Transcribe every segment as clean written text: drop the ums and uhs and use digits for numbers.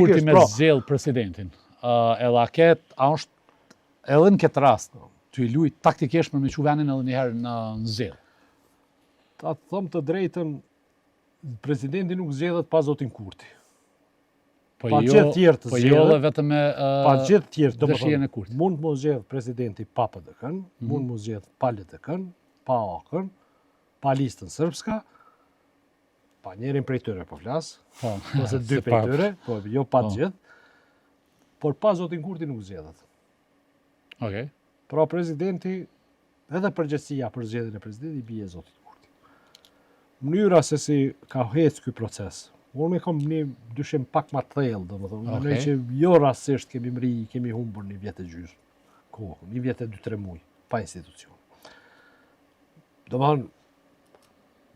Kurti me zgjedh presidentin. A është edhe në këtë rast të i luaj taktikisht për me çu venin edhe një herë në zgjedh. Ta të them të drejtën, presidenti nuk zgjedhet pa zotin Kurti. Pa gjithë tjerë të zgjedhet. Po jo edhe vetëm me pa gjithë tjerë, dëshirën e Kurtit. Mund të mos zgjedh presidenti pa PDK-n, mund mos zgjedh pa LDK-n, pa AK-n, pa listën srpska, pa njërin prej tyre po flas, ose dy prej tyre, po jo pa të gjithë, por pa zotin Kurti nuk zgjedhet. Okej. Pra presidenti, edhe përgjegjësia për zgjedhjen e presidentit bie zotit Kurti. Mënyra se si ka hecë ky proces, unë kam një dyshim pak më të thellë, domethënë, mendoj që jo rastësisht kemi humbur një vjet e gjysmë kohë, një vjet e 2-3 muaj pa institucion. Domethënë,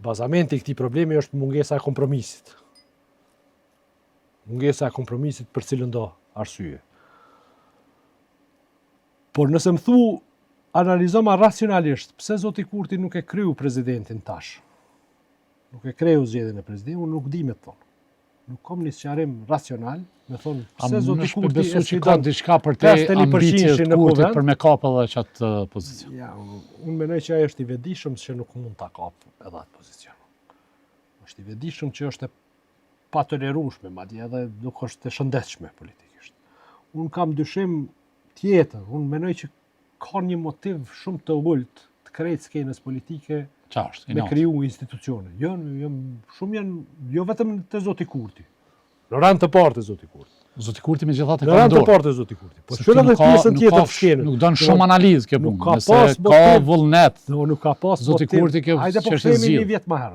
bazamenti i këtij problemi është mungesa e kompromisit. Mungesa e kompromisit për cilën do arsye. Por nëse më thu, analizoma racionalisht, pse zoti Kurti nuk e kryu presidentin tash? Nuk e kryu zgjedhjen e presidentit, unë nuk di me thonë. Nuk kam një sqarim racional, me thonë, pse zoti Kurti e sfidon ka diçka për te ambicjet të Kurtit për me kapë edhe qatë pozicion. Ja, unë mendoj që ai është i vetëdijshëm që nuk mund ta kapë edhe atë pozicion. Është i vetëdijshëm që është e patolerueshme, madje edhe nuk është e shëndetshme politikisht. Unë kam dyshim tjetër, unë mendoj që ka një motiv shumë të ulët të krejt skenës politike me kriju institucione. Shumë janë, jo vetëm të zoti Kurti. Në rand të parë të zoti Kurti. Zoti Kurti megjithatë ka dorë. Në rand të parë të zoti Kurti. Po çfarë edhe pjesën tjetër të skenës? Nuk don shumë analizë kjo punë. Nëse ka vullnet. Nuk ka pas zoti Kurti kjo hajde po themi një vjet më herët.